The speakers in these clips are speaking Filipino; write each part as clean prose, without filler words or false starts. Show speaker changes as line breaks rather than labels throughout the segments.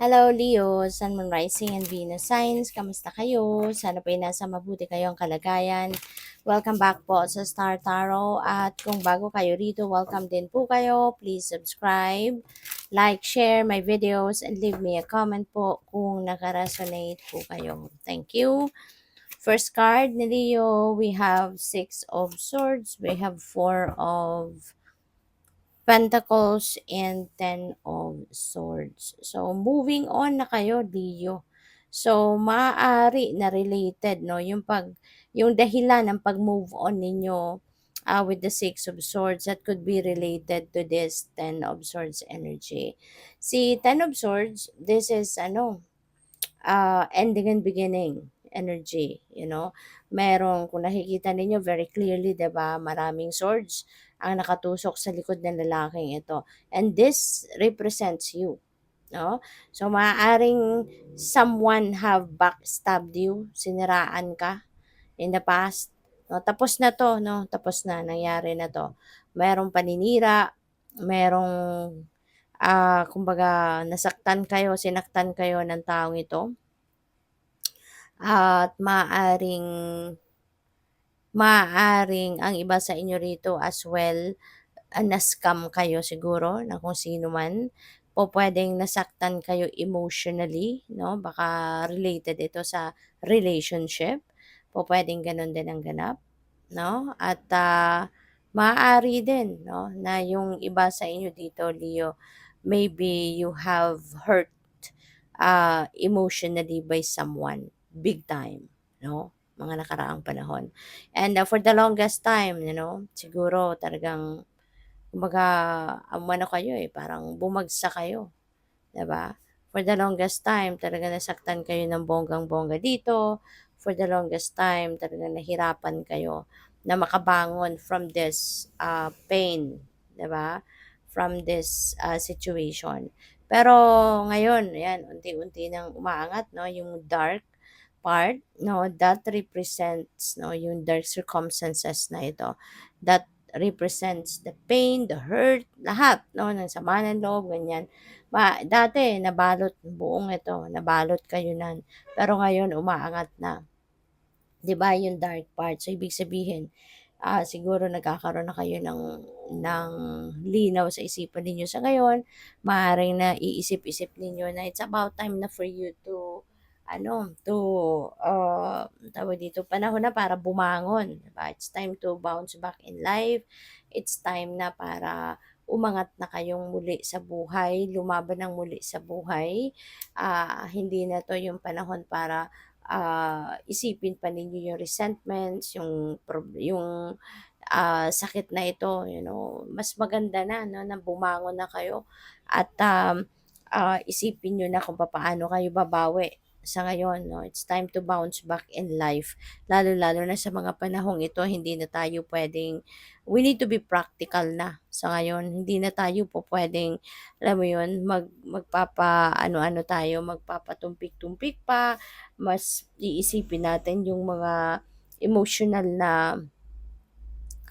Hello Leo, Sun, Moon, Rising, and Venus Signs. Kamusta kayo? Sana po ay nasa mabuti kayong kalagayan. Welcome back po sa Star Tarot. At kung bago kayo rito, welcome din po kayo. Please subscribe, like, share my videos, and leave me a comment po kung nakaresonate po kayo. Thank you. First card ni Leo, we have Six of Swords, we have Four of Pentacles and Ten of Swords. So, moving on na kayo, Leo. So, maaari na related, no? Yung dahilan ng pag-move on ninyo with the Six of Swords, that could be related to this Ten of Swords energy. Si Ten of Swords, this is, ending and beginning energy, kung nakikita ninyo very clearly, 'di ba, maraming swords ang nakatusok sa likod ng lalaking ito. And this represents you, no? So, maaaring someone have backstabbed you, siniraan ka in the past. No, tapos na 'to, no? Tapos na, nangyari na 'to. Merong paninira, merong kumbaga nasaktan kayo, sinaktan kayo ng taong ito. At maaring ang iba sa inyo rito as well, na-scam kayo siguro na kung sino man. Pupuwedeng nasaktan kayo emotionally, 'no, baka related ito sa relationship. Pupuwedeng gano'n din ang ganap, 'no, at, maaari din, 'no, na yung iba sa inyo dito, Leo, maybe you have hurt emotionally by someone, big time, no? Mga nakaraang panahon. And for the longest time, siguro talagang, kumbaga, ano kayo eh, parang bumagsak kayo, 'di ba? For the longest time, talaga nasaktan kayo ng bonggang-bongga dito. For the longest time, talaga nahirapan kayo na makabangon from this pain, 'di ba? From this situation. Pero ngayon, ayan, unti-unti nang umaangat, no, yung dark part, no, that represents, no, yung dark circumstances na ito. That represents the pain, the hurt, lahat, no, ng sama ng loob, ganyan. Dati, nabalot, buong ito, nabalot kayo nan. Pero ngayon, umaangat na. 'Di ba, yung dark part. So, ibig sabihin, siguro nagkakaroon na kayo ng linaw sa isipan ninyo sa ngayon. Maaaring naiisip-isip ninyo na it's about time na for you to, tawag dito, panahon na para bumangon, 'di ba? It's time to bounce back in life. It's time na para umangat na kayong muli sa buhay, lumaban ng muli sa buhay. Hindi na 'to yung panahon para isipin pa ninyo yung resentments, sakit na ito, mas maganda na, no, na bumangon na kayo at isipin niyo na kung papaano kayo babawi sa ngayon, no. It's time to bounce back in life. Lalo-lalo na sa mga panahong ito, hindi na tayo puwedeng, we need to be practical na sa ngayon. Hindi na tayo po puwedeng, alam mo 'yun, magpapa-ano-ano tayo, magpapatumpik-tumpik pa. Mas iisipin natin yung mga emotional na,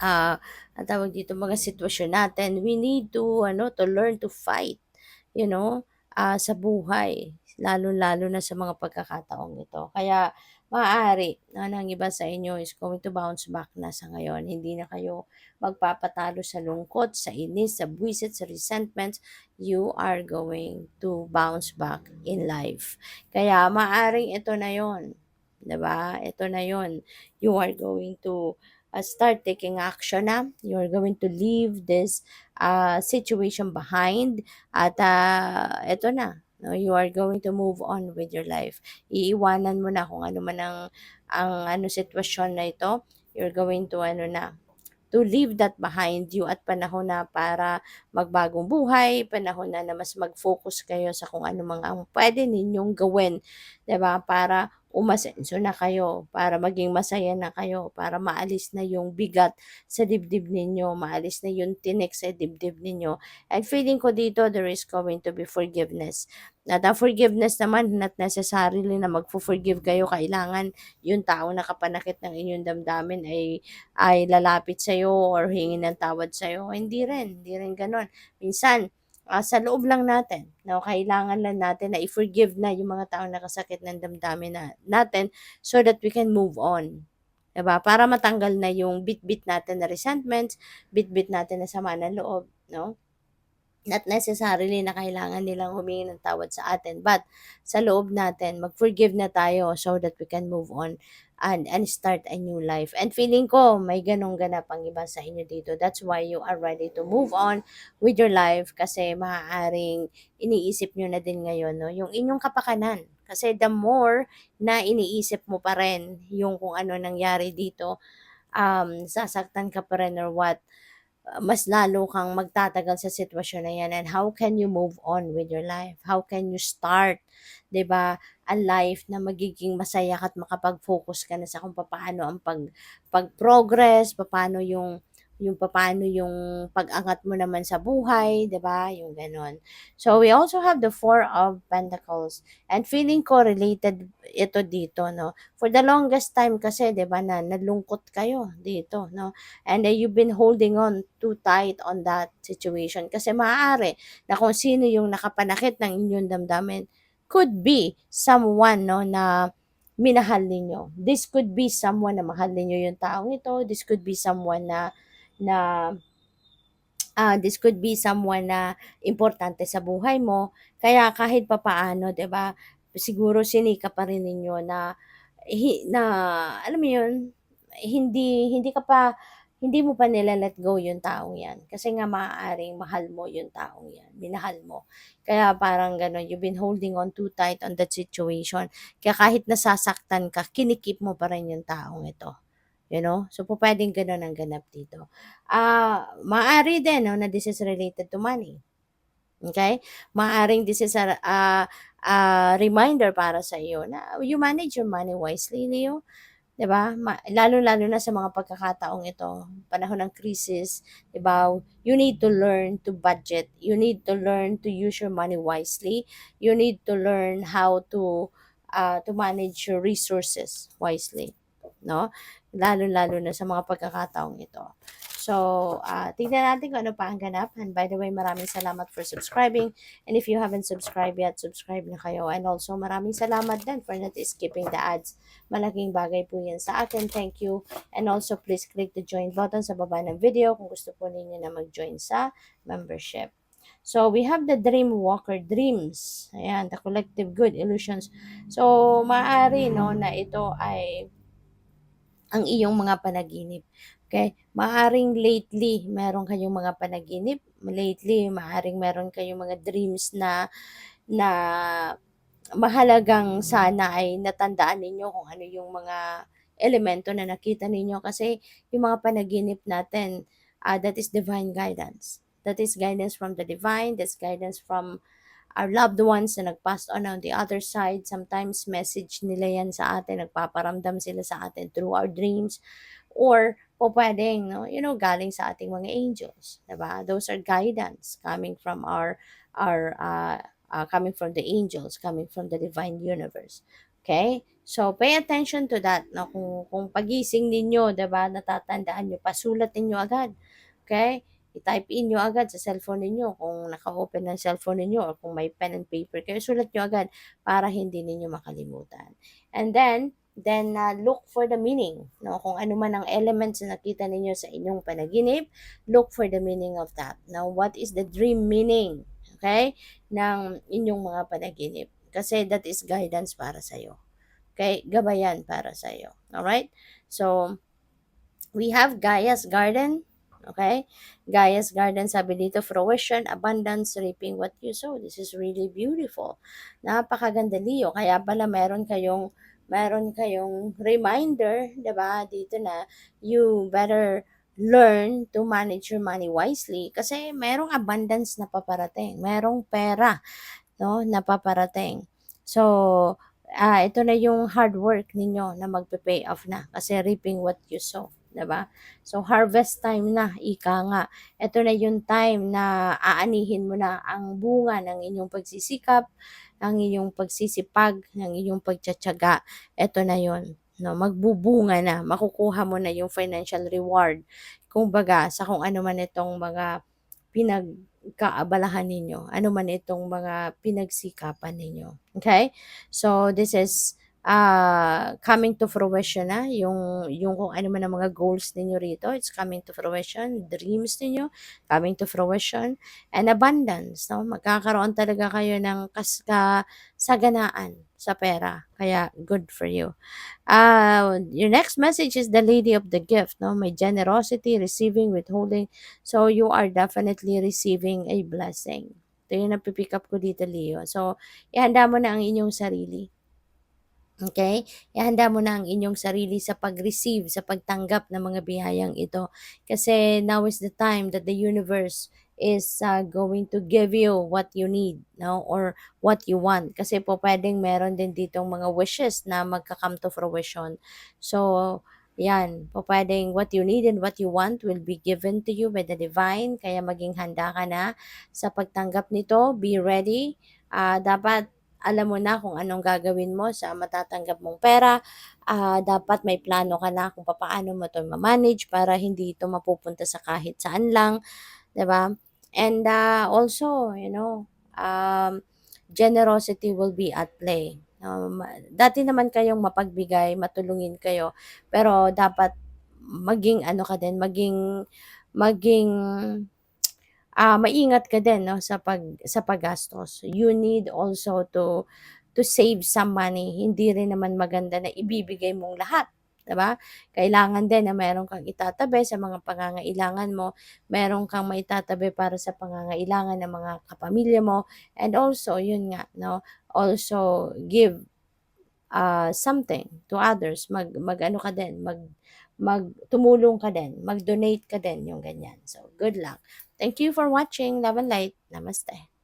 ang tawag dito, mga sitwasyon natin. We need to learn to fight, sa buhay, lalo-lalo na sa mga pagkakataong ito. Kaya maaari na ng iba sa inyo is going to bounce back na sa ngayon. Hindi na kayo magpapatalo sa lungkot, sa inis, sa buwisit, sa resentments. You are going to bounce back in life. Kaya maaring ito na yon, 'di ba? Ito na yon. You are going to start taking action na. You are going to leave this situation behind at ito na. No, you are going to move on with your life. Iiwanan mo na kung ano man ang sitwasyon na ito. You're going to to leave that behind you at panahon na para magbagong buhay, panahon na mas mag-focus kayo sa kung ano mang ang pwede ninyong gawin, 'di ba? Para umasenso na kayo, para maging masaya na kayo, para maalis na yung bigat sa dibdib ninyo, maalis na yung tinik sa dibdib ninyo. And feeling ko dito, there is going to be forgiveness. At ang forgiveness naman, not necessarily na magfo-forgive kayo, kailangan yung taong nakapanakit ng inyong damdamin ay lalapit sa'yo or hingi ng tawad sa'yo. Hindi rin gano'n. Minsan, sa loob lang natin, 'no, kailangan lang natin na i-forgive na yung mga taong nakasakit ng damdamin natin so that we can move on, 'di ba? Para matanggal na yung bitbit natin na resentments, bitbit natin na sama ng loob, 'no? Not necessarily na kailangan nilang humingi ng tawad sa atin, but sa loob natin mag-forgive na tayo so that we can move on and start a new life. And feeling ko may ganong ganap ang iba sa inyo dito. That's why you are ready to move on with your life kasi maaaring iniisip nyo na din ngayon, no, yung inyong kapakanan. Kasi the more na iniisip mo pa rin yung kung ano nangyari dito, sasaktan ka pa rin or what, mas lalo kang magtatagal sa sitwasyon na yan. And how can you move on with your life? How can you start, 'di ba, a life na magiging masaya ka at makapag-focus ka na sa kung paano ang pag-progress, paano yung paano yung pag-angat mo naman sa buhay, 'di ba? Yung gano'n. So we also have the Four of Pentacles and feeling ko related ito dito, no. For the longest time kasi 'di ba na nalungkot kayo dito, no, and you've been holding on too tight on that situation kasi maaari na kung sino yung nakapanakit ng inyong damdamin could be someone, no, na minahal ninyo. This could be someone na mahal ninyo yung taong ito. This could be someone na this could be someone na importante sa buhay mo. Kaya kahit papaano, 'di ba? Siguro sinika pa rin ninyo na alam mo 'yun, hindi ka pa hindi mo pa nila-let go yung taong 'yan. Kasi nga maaaring mahal mo yung taong 'yan, minahal mo. Kaya parang gano'n, you've been holding on too tight on that situation. Kaya kahit nasasaktan ka, kinikip mo pa rin yung taong ito. You know? So, pupuwedeng gano'n ang ganap dito. Maaari din 'no, na this is related to money, okay? Maaaring this is a reminder para sa iyo na you manage your money wisely, Leo, 'di ba? Lalo-lalo na sa mga pagkakataong ito, panahon ng crisis, 'di ba? You need to learn to budget. You need to learn to use your money wisely. You need to learn how to manage your resources wisely, no? Lalo-lalo na sa mga pagkakataong ito. So, tignan natin kung ano pa ang ganap. And by the way, maraming salamat for subscribing. And if you haven't subscribed yet, subscribe na kayo. And also, maraming salamat din for not skipping the ads. Malaking bagay po yan sa akin. Thank you. And also, please click the join button sa baba ng video kung gusto po ninyo na mag-join sa membership. So, we have the Dream Walker Dreams. Ayan, the collective good illusions. So, maaari, no, na ito ay ang iyong mga panaginip. Okay? Maaring lately, meron kayong mga panaginip. Lately, maaring meron kayong mga dreams na mahalagang sana ay natandaan ninyo kung ano yung mga elemento na nakita ninyo kasi yung mga panaginip natin, that is divine guidance. That is guidance from the divine, that's guidance from our loved ones na nag-pass on the other side. Sometimes message nila yan sa atin, nagpaparamdam sila sa atin through our dreams or po pwedeng, no, galing sa ating mga angels, 'di ba? Those are guidance coming from coming from the angels, coming from the divine universe. Okay? So, pay attention to that. No? Kung pagising ninyo, 'di ba, natatandaan nyo, pasulat ninyo agad. Okay? I-type in nyo agad sa cellphone ninyo kung naka-open ng cellphone ninyo or kung may pen and paper kayo, sulat nyo agad para hindi ninyo makalimutan. And then look for the meaning, no? Kung ano man ang elements na nakita ninyo sa inyong panaginip, look for the meaning of that. Now, what is the dream meaning, okay, ng inyong mga panaginip? Kasi that is guidance para sa iyo. Okay? Gabayan para sa iyo. Alright? So, we have Gaia's Garden. Okay? Gaia's Garden, sabi dito, fruition, abundance, reaping what you sow. This is really beautiful. Napakaganda, Leo. Kaya pala meron kayong reminder, 'di ba? Dito na you better learn to manage your money wisely kasi merong abundance na paparating. Merong pera, no, na paparating. So, ito na yung hard work ninyo na magpe-pay off na kasi reaping what you sow, 'di ba? So, harvest time na, ika nga. Ito na yung time na aanihin mo na ang bunga ng inyong pagsisikap, ng inyong pagsisipag, ng inyong pagtiyatiyaga. Ito na yon, no, magbubunga na, makukuha mo na yung financial reward. Kumbaga, sa kung ano man itong mga kaabalahan ninyo, ano man itong mga pinagsikapan ninyo. Okay? So, this is coming to fruition na yung kung ano man ang mga goals ninyo rito, it's coming to fruition, dreams ninyo coming to fruition, and abundance, no? Magkakaroon talaga kayo ng kasaganaan sa pera. Kaya good for you. Your next message is the lady of the gift, no? May generosity, receiving, withholding. So, you are definitely receiving a blessing. Ito yung napipick up ko dito, Leo. So, ihanda mo na ang inyong sarili. Okay? Ihanda mo na ang inyong sarili sa pag-receive, sa pagtanggap ng mga biyayang ito. Kasi now is the time that the universe is going to give you what you need, no? Or what you want. Kasi po pwedeng meron din ditong mga wishes na magka-come to fruition. So, yan, po pwedeng what you need and what you want will be given to you by the divine. Kaya maging handa ka na sa pagtanggap nito. Be ready. Dapat alam mo na kung anong gagawin mo sa matatanggap mong pera. Dapat may plano ka na kung paano mo 'to ma-manage para hindi ito mapupunta sa kahit saan lang, 'di ba? And also, generosity will be at play. Dati naman kayong mapagbigay, matulungin kayo, pero dapat maging ano ka din, maging maingat ka din 'no sa paggastos. You need also to save some money. Hindi rin naman maganda na ibibigay mong lahat, 'di ba? Kailangan din na meron kang itatabi sa mga pangangailangan mo, meron kang maitatabi para sa pangangailangan ng mga kapamilya mo, and also yun nga 'no, also give something to others, mag-ano ka din, tumulong ka din, mag-donate ka din, yung ganyan. So, good luck. Thank you for watching. Love and light. Namaste.